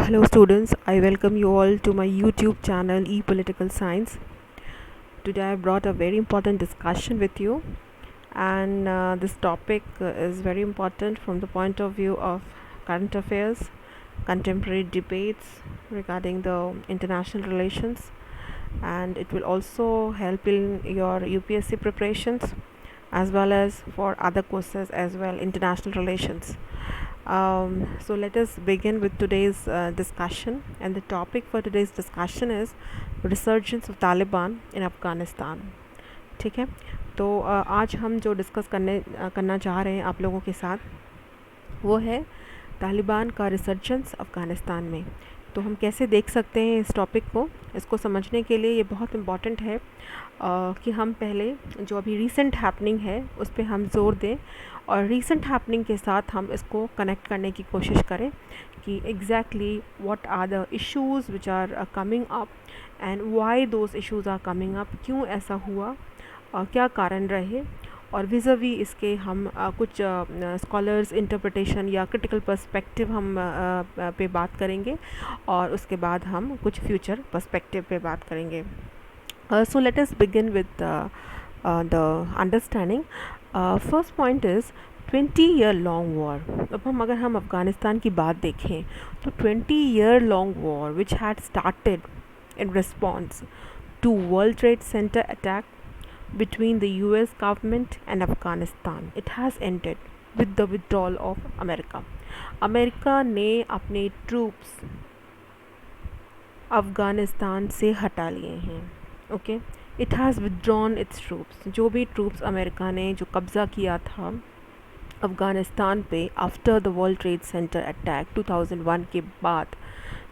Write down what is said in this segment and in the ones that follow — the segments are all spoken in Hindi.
Hello students, I welcome you all to my YouTube channel ePolitical Science. Today I brought a very important discussion with you, and this topic is very important from the point of view of current affairs, contemporary debates regarding the international relations, and it will also help in your UPSC preparations as well as for other courses as well, international relations. So let us begin with today's discussion, and the topic for today's discussion is resurgence of Taliban in Afghanistan. ठीक है, तो आज हम जो डिस्कस करना चाह रहे हैं आप लोगों के साथ वो है तालिबान का रिसर्जेंस अफ़गानिस्तान में। तो हम कैसे देख सकते हैं इस टॉपिक को, इसको समझने के लिए ये बहुत इम्पॉर्टेंट है कि हम पहले जो अभी रीसेंट हैपनिंग है उस पर हम ज़ोर दें और रीसेंट हैपनिंग के साथ हम इसको कनेक्ट करने की कोशिश करें कि exactly what are the issues which are coming up and why those issues are coming up, क्यों ऐसा हुआ, क्या कारण रहे, और विज़ावी इसके हम कुछ स्कॉलर्स इंटरप्रिटेशन या क्रिटिकल पर्सपेक्टिव हम पे बात करेंगे और उसके बाद हम कुछ फ्यूचर पर्सपेक्टिव पे बात करेंगे. So let us begin with the understanding. First point is 20-year long war. अब अगर हम अफ़गानिस्तान की बात देखें तो 20-year long war which had started in response to World Trade Center attack between the US government and Afghanistan. It has ended with the withdrawal of America. America ने अपने ट्रूप्स अफ़गानिस्तान से हटा लिए हैं. Okay, it has withdrawn it's troops. जो भी ट्रूप्स अमेरिका ने जो कब्ज़ा किया था अफ़गानिस्तान पे after the world trade centre attack 2001 के बाद,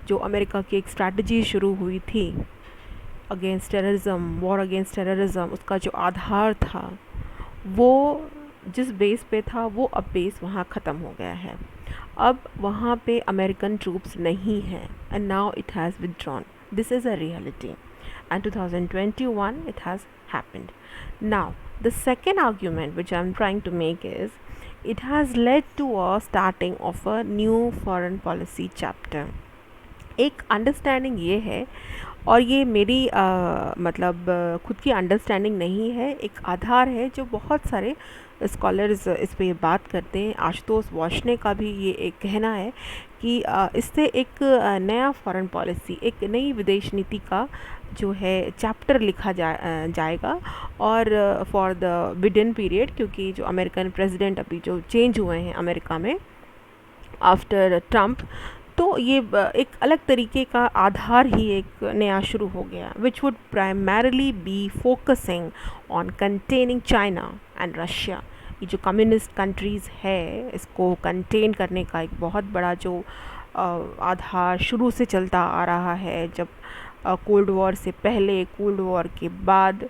जो अमेरिका की एक स्ट्रैटेजी शुरू हुई थी against terrorism, war against terrorism, उसका जो आधार था वो जिस बेस पे था वो अब बेस वहाँ ख़त्म हो गया है. अब वहाँ पे अमेरिकन ट्रूप्स नहीं हैं and now it has withdrawn. This is a reality and 2021 it has happened. Now the second argument which I am trying to make is it has led to a starting of a new foreign policy chapter. एक अंडरस्टैंडिंग ये है, और ये मेरी मतलब खुद की अंडरस्टैंडिंग नहीं है, एक आधार है जो बहुत सारे स्कॉलर्स इस पे बात करते हैं. आशुतोष वार्ष्णेय का भी ये एक कहना है कि इससे एक नया फॉरेन पॉलिसी, एक नई विदेश नीति का जो है चैप्टर लिखा जाएगा और फॉर द बिडेन पीरियड, क्योंकि जो अमेरिकन प्रेसिडेंट अभी जो चेंज हुए हैं अमेरिका में आफ्टर ट्रम्प, तो ये एक अलग तरीके का आधार ही एक नया शुरू हो गया which would primarily be focusing on containing China and Russia. ये जो कम्युनिस्ट कंट्रीज़ है इसको कंटेन करने का एक बहुत बड़ा जो आधार शुरू से चलता आ रहा है, जब कोल्ड वॉर से पहले, कोल्ड वॉर के बाद,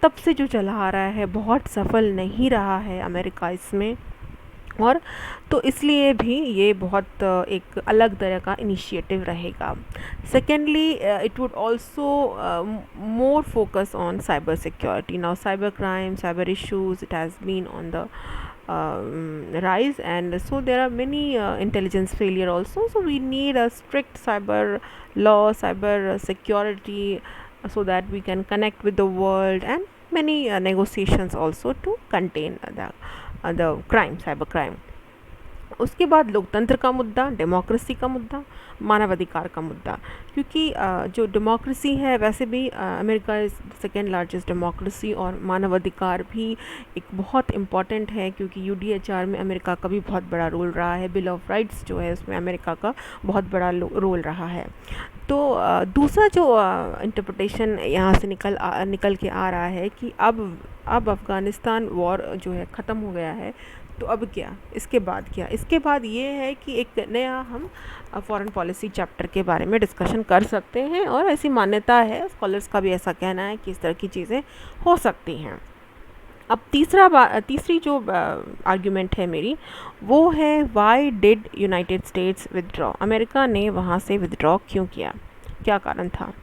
तब से जो चला आ रहा है, बहुत सफल नहीं रहा है अमेरिका इसमें, और तो इसलिए भी ये बहुत एक अलग तरह का इनिशिएटिव रहेगा. Secondly it would also more focus on cyber security. Now cyber crime, cyber issues, it has been on the rise, and so there are many intelligence failure also, so we need a strict cyber law, cyber security, so that we can connect with the world, and many negotiations also to contain the crime, cyber crime. उसके बाद लोकतंत्र का मुद्दा, डेमोक्रेसी का मुद्दा, मानवाधिकार का मुद्दा, क्योंकि जो डेमोक्रेसी है वैसे भी America is second largest democracy, और मानवाधिकार भी एक बहुत इम्पॉर्टेंट है क्योंकि UDHR में अमेरिका का भी बहुत बड़ा रोल रहा है. बिल ऑफ राइट्स जो है उसमें अमेरिका का बहुत बड़ा रोल रहा है. तो दूसरा जो इंटरप्रिटेशन यहाँ से निकल के आ रहा है कि अब अफ़गानिस्तान वॉर जो है ख़त्म हो गया है, तो अब क्या, इसके बाद क्या, इसके बाद ये है कि एक नया हम फॉरेन पॉलिसी चैप्टर के बारे में डिस्कशन कर सकते हैं, और ऐसी मान्यता है, स्कॉलर्स का भी ऐसा कहना है कि इस तरह की चीज़ें हो सकती हैं. अब तीसरी जो आर्ग्यूमेंट है मेरी वो है why did United states withdraw. America ने वहाँ से विदड्रॉ क्यों किया, क्या कारण था.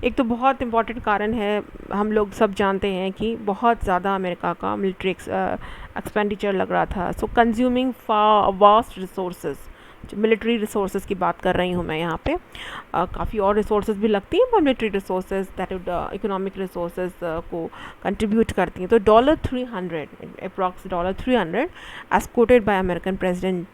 एक तो बहुत इम्पॉर्टेंट कारण है, हम लोग सब जानते हैं कि बहुत ज़्यादा अमेरिका का मिलिट्री एक्सपेंडिचर लग रहा था, सो कंज्यूमिंग वास्ट रिसोर्सेज जो मिलिट्री रिसोर्सेज की बात कर रही हूँ मैं यहाँ पे, काफ़ी और रिसोर्सेज भी लगती हैं, पर military resources that economic resources को कंट्रीब्यूट करती हैं। तो $300 approx $300 as quoted by American president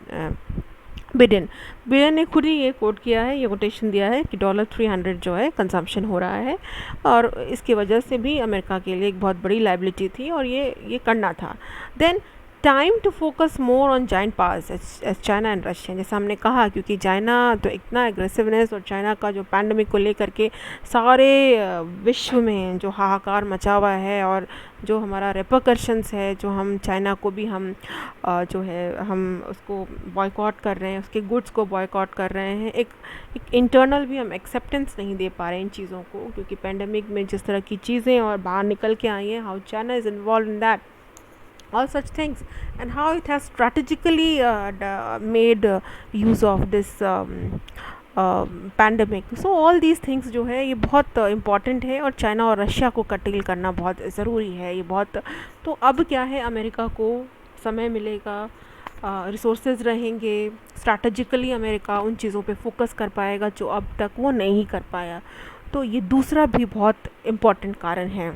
Biden ने खुद ही ये कोट किया है, ये कोटेशन दिया है कि $300 जो है कंजम्पशन हो रहा है, और इसकी वजह से भी अमेरिका के लिए एक बहुत बड़ी लाइबिलिटी थी और ये करना था। Then time to focus more on giant powers as China and Russia, जैसे हमने कहा, क्योंकि चाइना तो इतना एग्रेसिवनेस और चाइना का जो पैंडमिक को लेकर के सारे विश्व में जो हाहाकार मचा हुआ है और जो हमारा रेपरकशंस है, जो हम चाइना को भी हम जो है हम उसको बॉयकॉट कर रहे हैं, उसके गुड्स को बॉयकॉट कर रहे हैं, एक इंटरनल भी हम एक्सेप्टेंस नहीं दे पा रहे हैं इन चीज़ों को, क्योंकि पैंडमिक में जिस तरह की चीज़ें और बाहर निकल के आई हैं, how China is involve in that, all such things, and how it has strategically made use of this pandemic. So all these things जो है ये बहुत इम्पॉर्टेंट है, और चाइना और रशिया को कटेल करना बहुत ज़रूरी है, ये बहुत। तो अब क्या है, अमेरिका को समय मिलेगा, रिसोर्सेज रहेंगे, स्ट्रैटेजिकली अमेरिका उन चीज़ों पे फोकस कर पाएगा जो अब तक वो नहीं कर पाया। तो ये दूसरा भी बहुत इम्पॉर्टेंट कारण है।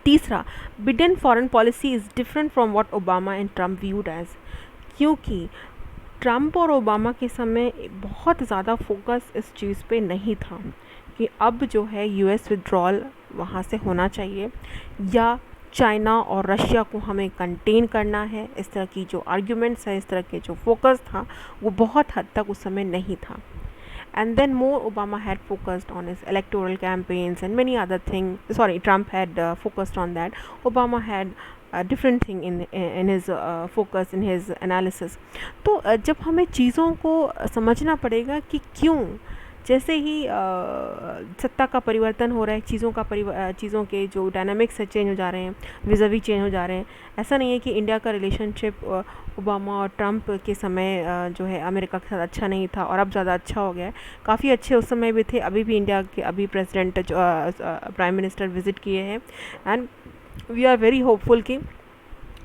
तीसरा, Biden foreign policy is different from what Obama and Trump viewed as, क्योंकि ट्रम्प और ओबामा के समय बहुत ज़्यादा फोकस इस चीज़ पे नहीं था कि अब जो है यूएस विड्रॉल वहाँ से होना चाहिए, या चाइना और रशिया को हमें कंटेन करना है। इस तरह की जो आर्ग्यूमेंट्स है, इस तरह के जो फोकस था, वो बहुत हद तक उस समय नहीं था। And then more, Obama had focused on his electoral campaigns and many other things. Sorry, Trump had focused on that. Obama had a different thing in his focus, in his analysis. तो जब हमें चीज़ों को समझना पड़ेगा कि क्यों, जैसे ही सत्ता का परिवर्तन हो रहा है, चीज़ों के जो डायनामिक्स है चेंज हो जा रहे हैं, विज़ावी चेंज हो जा रहे हैं। ऐसा नहीं है कि इंडिया का रिलेशनशिप ओबामा और ट्रम्प के समय जो है अमेरिका के साथ अच्छा नहीं था और अब ज़्यादा अच्छा हो गया है। काफ़ी अच्छे उस समय भी थे, अभी भी इंडिया के प्रेसिडेंट जो प्राइम मिनिस्टर विज़िट किए हैं, and we are very hopeful कि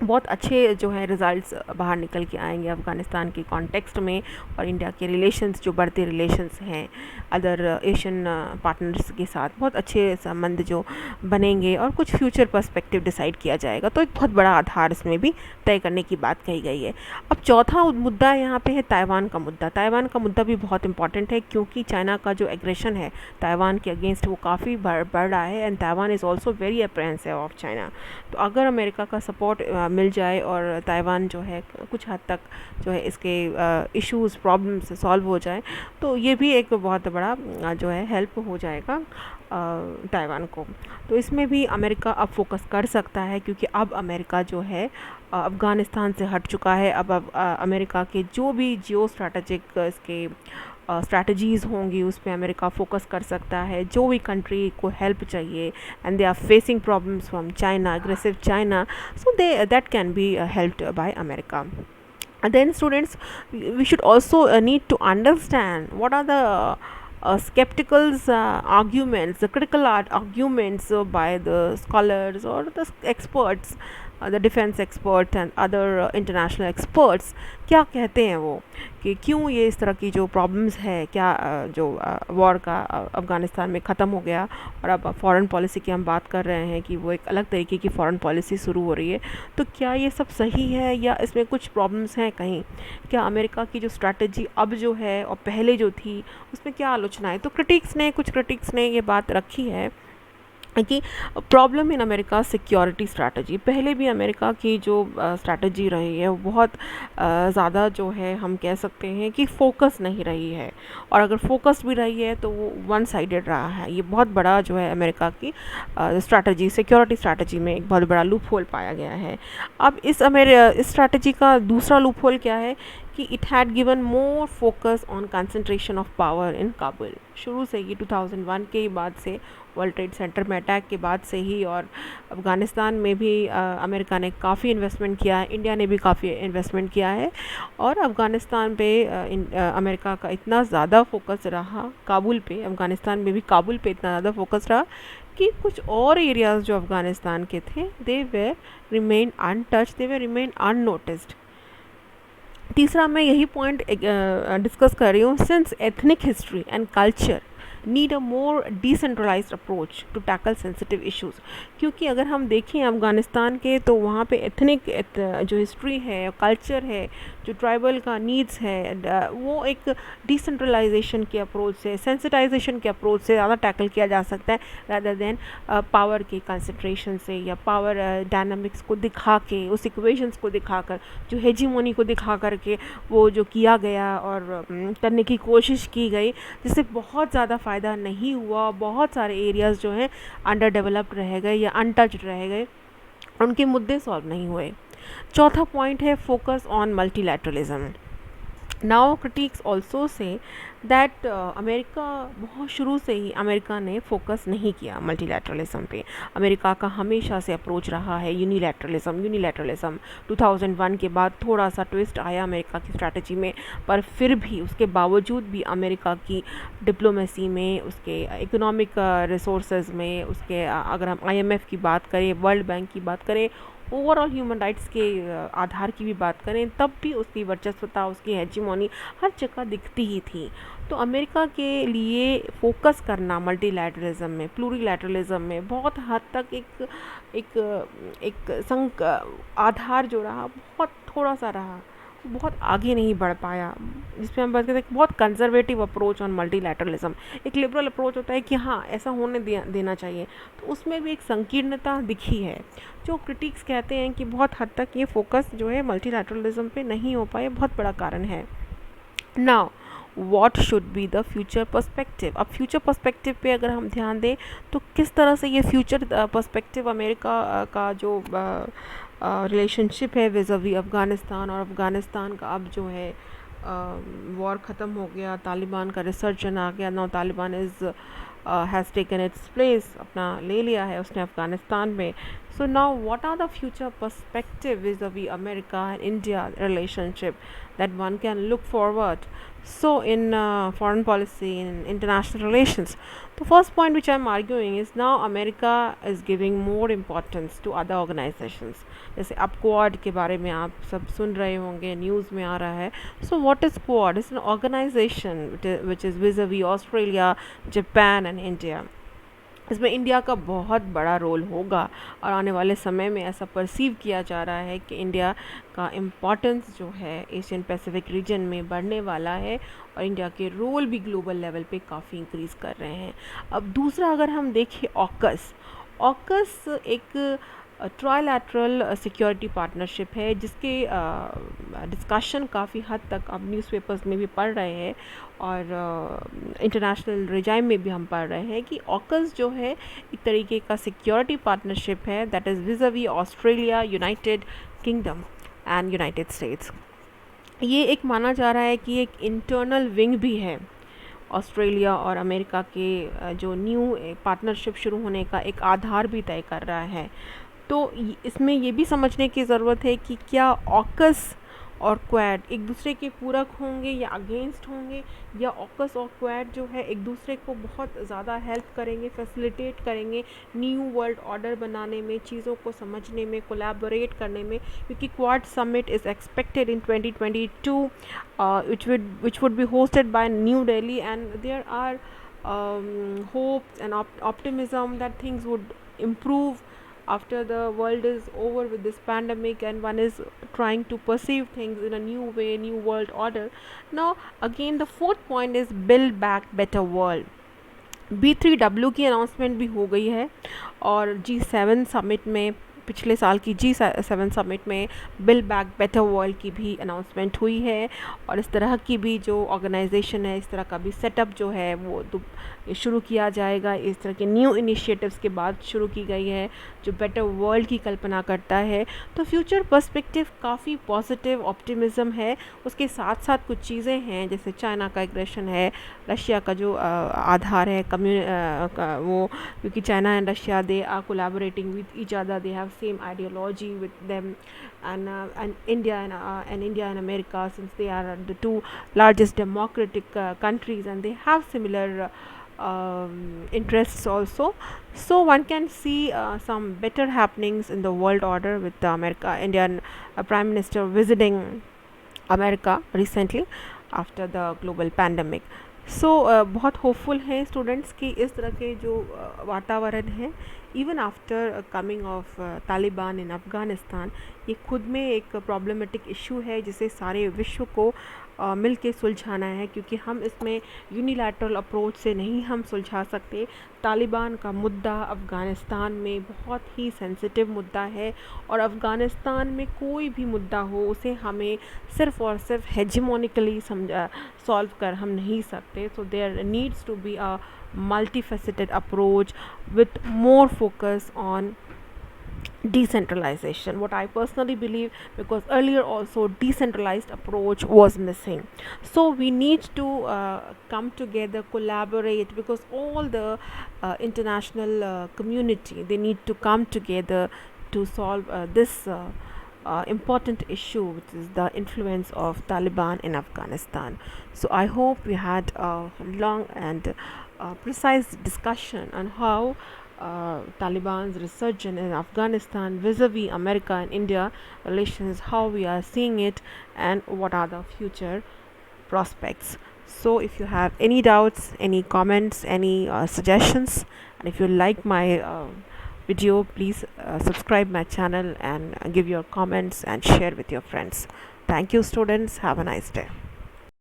बहुत अच्छे जो है रिज़ल्ट्स बाहर निकल के आएंगे अफ़गानिस्तान के कॉन्टेक्स्ट में, और इंडिया के रिलेशंस, जो बढ़ते रिलेशंस हैं अदर एशियन पार्टनर्स के साथ, बहुत अच्छे संबंध जो बनेंगे और कुछ फ्यूचर पर्सपेक्टिव डिसाइड किया जाएगा। तो एक बहुत बड़ा आधार इसमें भी तय करने की बात कही गई है। अब चौथा मुद्दा यहाँ पे है ताइवान का मुद्दा। ताइवान का मुद्दा भी बहुत इंपॉर्टेंट है, क्योंकि चाइना का जो एग्रेशन है ताइवान के अगेंस्ट वो काफ़ी बढ़ रहा है, and Taiwan is also very apprehensive of China. तो अगर अमेरिका का सपोर्ट मिल जाए और ताइवान जो है कुछ हद तक जो है इसके इश्यूज़, प्रॉब्लम्स सॉल्व हो जाए, तो ये भी एक बहुत बड़ा जो है हेल्प हो जाएगा ताइवान को। तो इसमें भी अमेरिका अब फोकस कर सकता है, क्योंकि अब अमेरिका जो है अफ़गानिस्तान से हट चुका है। अब अमेरिका के जो भी जियो स्ट्रैटेजिक इसके स्ट्रैटेजीज़ होंगी उस पर अमेरिका फोकस कर सकता है। जो भी कंट्री को हेल्प चाहिए and they are facing problems from China, aggressive China, so that can be helped by America. And then students, we should also need to understand what are the skepticals arguments, the critical arguments by the scholars or the experts, the defense experts and other international experts. क्या कहते हैं वो कि क्यों ये इस तरह की जो प्रॉब्लम्स है, क्या जो वॉर का अफ़गानिस्तान में ख़त्म हो गया और अब फॉरेन पॉलिसी की हम बात कर रहे हैं कि वो एक अलग तरीके की फॉरेन पॉलिसी शुरू हो रही है, तो क्या ये सब सही है या इसमें कुछ प्रॉब्लम्स हैं कहीं? क्या अमेरिका की जो स्ट्रैटेजी अब जो है और पहले जो थी उसमें क्या आलोचना है? तो कुछ क्रिटिक्स ने ये बात रखी है कि problem in America security strategy. पहले भी अमेरिका की जो स्ट्रैटेजी रही है वो बहुत ज़्यादा जो है हम कह सकते हैं कि फोकस नहीं रही है, और अगर फोकस भी रही है तो वो वन साइडेड रहा है। ये बहुत बड़ा जो है अमेरिका की स्ट्रैटेजी, सिक्योरिटी स्ट्रैटेजी में एक बहुत बड़ा लूप होल पाया गया है। अब इस स्ट्रैटेजी का दूसरा लूप होल क्या है कि it had given more focus on concentration of power in Kabul. शुरू से ही 2001 के बाद से, वर्ल्ड ट्रेड सेंटर में अटैक के बाद से ही, और अफ़गानिस्तान में भी अमेरिका ने काफ़ी इन्वेस्टमेंट किया है, इंडिया ने भी काफ़ी इन्वेस्टमेंट किया है, और अफ़गानिस्तान पे अमेरिका का इतना ज़्यादा फोकस रहा, काबुल पे, अफ़गानिस्तान में भी काबुल पे इतना ज़्यादा फोकस रहा कि कुछ और एरियाज़ जो अफ़गानिस्तान के थे they were remain untouched, they were remain unnoticed. तीसरा मैं यही पॉइंट डिस्कस कर रही हूँ, since ethnic history and culture need a more decentralised approach to tackle sensitive issues. क्योंकि अगर हम देखें अफ़गानिस्तान के, तो वहाँ पे एथनिक जो हिस्ट्री है, कल्चर है, जो ट्राइबल का नीड्स है, वो एक डिसेंट्रलाइजेशन के अप्रोच से, सेंसिटाइजेशन के अप्रोच से ज़्यादा टैकल किया जा सकता है, रादर देन पावर के कंसंट्रेशन से, या पावर डायनामिक्स को दिखा के, उस इक्वेशंस को दिखाकर, जो हेजीमोनी को दिखा करके वो जो किया गया और करने की कोशिश की गई, जिससे बहुत ज़्यादा फ़ायदा नहीं हुआ। बहुत सारे एरियाज़ जो हैं अंडर डेवलप्ड रह गए या अनटच्ड रह गए, उनके मुद्दे सॉल्व नहीं हुए। चौथा पॉइंट है focus on multilateralism. Now critics also say that America, बहुत शुरू से ही अमेरिका ने फोकस नहीं किया मल्टीलैटरलिज्म पे। अमेरिका का हमेशा से अप्रोच रहा है यूनिलैटरलिज्म 2001 के बाद थोड़ा सा ट्विस्ट आया अमेरिका की स्ट्रैटेजी में, पर फिर भी उसके बावजूद भी अमेरिका की डिप्लोमेसी में, उसके इकोनॉमिक रिसोर्सेज में, उसके अगर हम IMF की बात करें, वर्ल्ड बैंक की बात करें, ओवरऑल ह्यूमन राइट्स के आधार की भी बात करें, तब भी उसकी वर्चस्वता, उसकी हेजीमोनी हर जगह दिखती ही थी। तो अमेरिका के लिए फोकस करना मल्टीलैटरलिज्म में, प्लूरीलैटरलिज्म में बहुत हद तक एक एक आधार जो रहा, बहुत थोड़ा सा रहा, बहुत आगे नहीं बढ़ पाया। जिसमें हम बात करते हैं बहुत कंजर्वेटिव अप्रोच ऑन मल्टीलैटरलिज्म। एक लिबरल अप्रोच होता है कि हाँ ऐसा होने देना चाहिए, तो उसमें भी एक संकीर्णता दिखी है, जो क्रिटिक्स कहते हैं कि बहुत हद तक ये फोकस जो है मल्टीलैटरलिज्म पे नहीं हो पाए, बहुत बड़ा कारण है। Now what should be the future perspective. अब फ्यूचर पर्सपेक्टिव पे अगर हम ध्यान दें, तो किस तरह से ये फ्यूचर पर्सपेक्टिव अमेरिका का जो रिलेशनशिप है विज़ावी अफ़गानिस्तान, और अफ़गानिस्तान का अब जो है वॉर ख़त्म हो गया, तालिबान का रिसर्जन आ गया, now Taliban is has taken its place, अपना ले लिया है उसने अफ़गानिस्तान में। So now what are the future perspective vis a vis America and India relationship that one can look forward so in foreign policy, in international relations? The first point which I'm arguing is now America is giving more importance to other organizations. जैसे अब क्वाड के बारे में आप सब सुन रहे होंगे, न्यूज़ में आ रहा है। So what is Quad? It's an organisation which is vis-a-vis Australia, Japan and India. इसमें इंडिया का बहुत बड़ा रोल होगा, और आने वाले समय में ऐसा परसीव किया जा रहा है कि इंडिया का इम्पोर्टेंस जो है एशियन पैसिफिक रीजन में बढ़ने वाला है, और इंडिया के रोल भी ग्लोबल लेवल पे काफ़ी इंक्रीज़ कर रहे हैं। अब दूसरा अगर हम देखें ऑकस, ऑकस एक ट्राइलैटरल सिक्योरिटी पार्टनरशिप है, जिसके डिस्कशन काफ़ी हद तक अब न्यूज़पेपर्स में भी पढ़ रहे हैं, और इंटरनेशनल रिजाइम में भी हम पढ़ रहे हैं कि ऑकस जो है एक तरीके का सिक्योरिटी पार्टनरशिप है, that is vis a vis Australia, United Kingdom and United States. ये एक माना जा रहा है कि एक इंटरनल विंग भी है ऑस्ट्रेलिया और अमेरिका के, जो न्यू पार्टनरशिप शुरू होने का एक आधार भी तय कर रहा है। तो इसमें ये भी समझने की ज़रूरत है कि क्या ऑकस और क्वाड एक दूसरे के पूरक होंगे या अगेंस्ट होंगे, या ऑकस और क्वाड जो है एक दूसरे को बहुत ज़्यादा हेल्प करेंगे, फैसिलिटेट करेंगे न्यू वर्ल्ड ऑर्डर बनाने में, चीज़ों को समझने में, कोलैबोरेट करने में। क्योंकि quad summit is expected in 2022 which would be hosted by New Delhi, and there are hopes and optimism that things would improve after the world is over with this pandemic, and one is trying to perceive things in a new way, new world order. Now again the fourth point is build back better world. B3W की अनाउंसमेंट भी हो गई है, और G7 समिट में, पिछले साल की G7 समिट में बिल्ड बैक बेटर वर्ल्ड की भी अनाउंसमेंट हुई है, और इस तरह की भी जो ऑर्गेनाइजेशन है, इस तरह का भी सेटअप जो है वो शुरू किया जाएगा। इस तरह के न्यू इनिशिएटिव्स के बाद शुरू की गई है, जो बेटर वर्ल्ड की कल्पना करता है। तो फ्यूचर पर्सपेक्टिव काफ़ी पॉजिटिव ऑप्टिमिज्म है। उसके साथ साथ कुछ चीज़ें हैं, जैसे चाइना का एग्रेशन है, रशिया का जो आधार है वो, क्योंकि China and Russia they are collaborating with each other, they have same ideology with them, and India and America, since they are the two largest democratic countries, and they have similar interests also. So one can see some better happenings in the world order with the Indian Prime Minister visiting America recently after the global pandemic. सो बहुत होपफुल हैं स्टूडेंट्स कि इस तरह के जो वातावरण है even after coming of Taliban in Afghanistan, ये खुद में एक प्रॉब्लमेटिक इशू है जिसे सारे विश्व को मिल के सुलझाना है, क्योंकि हम इसमें यूनिलैटरल अप्रोच से नहीं हम सुलझा सकते। तालिबान का मुद्दा अफ़गानिस्तान में बहुत ही सेंसिटिव मुद्दा है, और अफ़गानिस्तान में कोई भी मुद्दा हो उसे हमें सिर्फ और सिर्फ हेजिमोनिकली समझा सॉल्व कर हम नहीं सकते। So there needs to be a multifaceted approach with more focus on decentralization, what I personally believe, because earlier also decentralized approach was missing. So we need to come together, collaborate, because all the international community, they need to come together to solve this important issue, which is the influence of Taliban in Afghanistan. So I hope we had a long and precise discussion on how Taliban's resurgence in Afghanistan vis-a-vis America and India relations, how we are seeing it, and what are the future prospects. So if you have any doubts, any comments, any suggestions, and if you like my video, please subscribe my channel and give your comments and share with your friends. Thank you, students. Have a nice day.